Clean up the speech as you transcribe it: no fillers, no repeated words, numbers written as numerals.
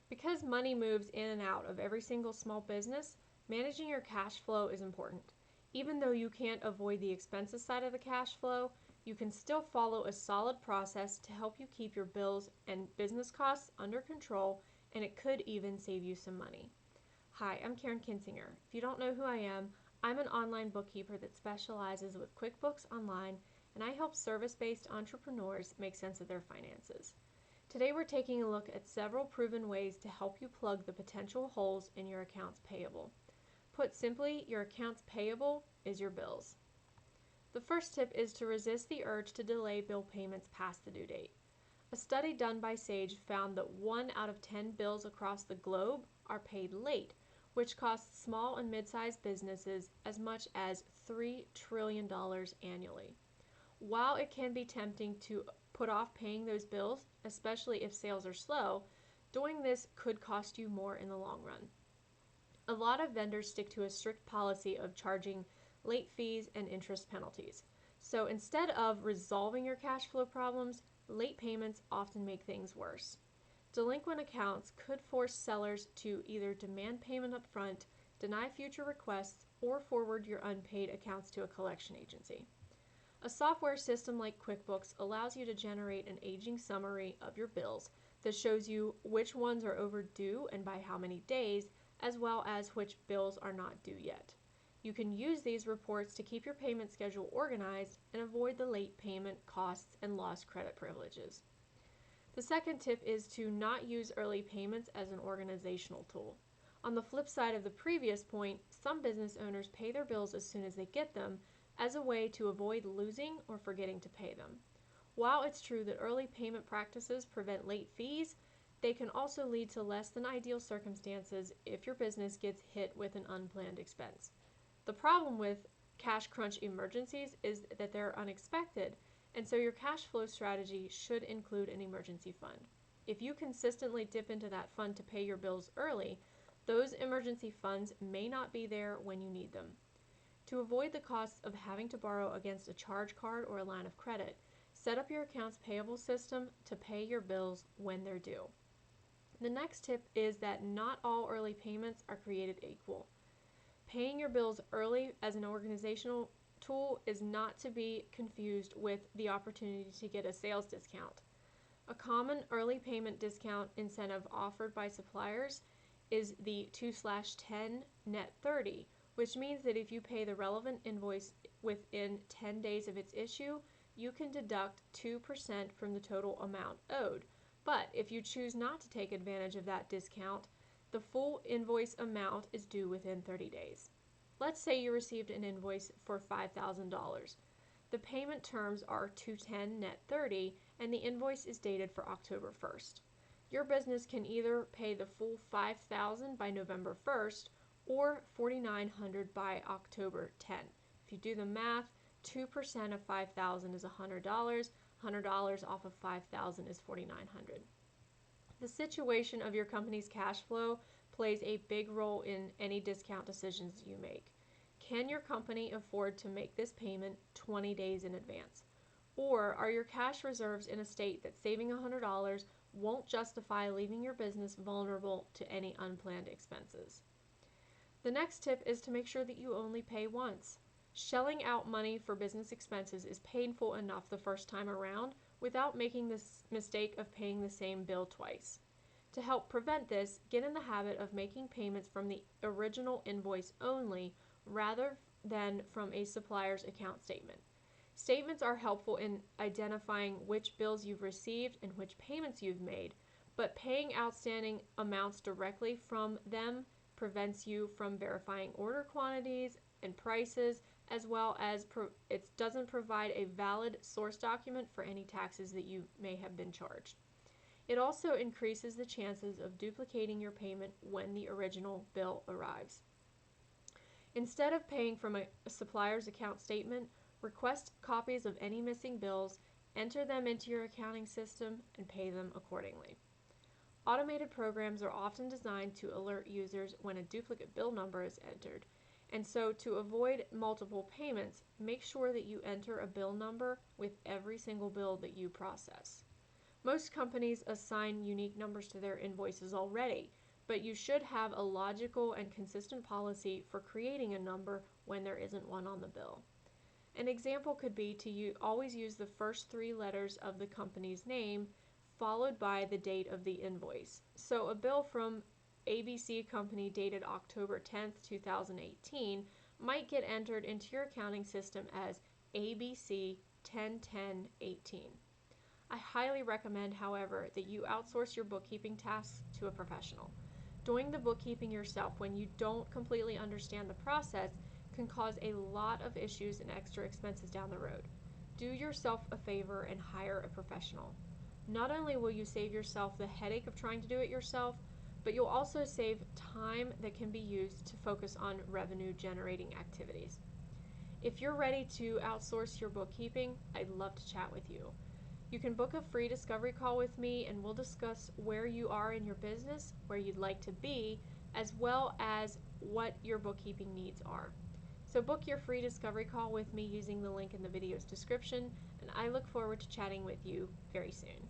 Because money moves in and out of every single small business, managing your cash flow is important. Even though you can't avoid the expenses side of the cash flow, you can still follow a solid process to help you keep your bills and business costs under control, and it could even save you some money. Hi, I'm Karen Kinsinger. If you don't know who I am, I'm an online bookkeeper that specializes with QuickBooks Online, and I help service-based entrepreneurs make sense of their finances. Today we're taking a look at several proven ways to help you plug the potential holes in your accounts payable. Put simply, your accounts payable is your bills. The first tip is to resist the urge to delay bill payments past the due date. A study done by Sage found that 1 out of 10 bills across the globe are paid late, which costs small and mid-sized businesses as much as $3 trillion annually. While it can be tempting to put off paying those bills, especially if sales are slow, doing this could cost you more in the long run. A lot of vendors stick to a strict policy of charging late fees and interest penalties. So instead of resolving your cash flow problems, late payments often make things worse. Delinquent accounts could force sellers to either demand payment up front, deny future requests, or forward your unpaid accounts to a collection agency. A software system like QuickBooks allows you to generate an aging summary of your bills that shows you which ones are overdue and by how many days, as well as which bills are not due yet. You can use these reports to keep your payment schedule organized and avoid the late payment costs and lost credit privileges. The second tip is to not use early payments as an organizational tool. On the flip side of the previous point, some business owners pay their bills as soon as they get them, as a way to avoid losing or forgetting to pay them. While it's true that early payment practices prevent late fees, they can also lead to less than ideal circumstances if your business gets hit with an unplanned expense. The problem with cash crunch emergencies is that they're unexpected, and so your cash flow strategy should include an emergency fund. If you consistently dip into that fund to pay your bills early, those emergency funds may not be there when you need them. To avoid the costs of having to borrow against a charge card or a line of credit, set up your accounts payable system to pay your bills when they're due. The next tip is that not all early payments are created equal. Paying your bills early as an organizational tool is not to be confused with the opportunity to get a sales discount. A common early payment discount incentive offered by suppliers is the 2/10 net 30, which means that if you pay the relevant invoice within 10 days of its issue, you can deduct 2% from the total amount owed. But if you choose not to take advantage of that discount, the full invoice amount is due within 30 days. Let's say you received an invoice for $5,000. The payment terms are 2/10 net 30, and the invoice is dated for October 1st. Your business can either pay the full $5,000 by November 1st or $4,900 by October 10th. If you do the math, 2% of $5,000 is $100. $100 off of $5,000 is $4,900. The situation of your company's cash flow plays a big role in any discount decisions you make. Can your company afford to make this payment 20 days in advance? Or are your cash reserves in a state that saving $100 won't justify leaving your business vulnerable to any unplanned expenses? The next tip is to make sure that you only pay once. Shelling out money for business expenses is painful enough the first time around without making the mistake of paying the same bill twice. To help prevent this, get in the habit of making payments from the original invoice only rather than from a supplier's account statement. Statements are helpful in identifying which bills you've received and which payments you've made, but paying outstanding amounts directly from them prevents you from verifying order quantities and prices, as well as it doesn't provide a valid source document for any taxes that you may have been charged. It also increases the chances of duplicating your payment when the original bill arrives. Instead of paying from a supplier's account statement, request copies of any missing bills, enter them into your accounting system, and pay them accordingly. Automated programs are often designed to alert users when a duplicate bill number is entered, and so to avoid multiple payments, make sure that you enter a bill number with every single bill that you process. Most companies assign unique numbers to their invoices already, but you should have a logical and consistent policy for creating a number when there isn't one on the bill. An example could be to always use the first 3 letters of the company's name followed by the date of the invoice. So a bill from ABC Company dated October 10th, 2018 might get entered into your accounting system as ABC 101018. I highly recommend, however, that you outsource your bookkeeping tasks to a professional. Doing the bookkeeping yourself when you don't completely understand the process can cause a lot of issues and extra expenses down the road. Do yourself a favor and hire a professional. Not only will you save yourself the headache of trying to do it yourself, but you'll also save time that can be used to focus on revenue generating activities. If you're ready to outsource your bookkeeping, I'd love to chat with you. You can book a free discovery call with me and we'll discuss where you are in your business, where you'd like to be, as well as what your bookkeeping needs are. So book your free discovery call with me using the link in the video's description, and I look forward to chatting with you very soon.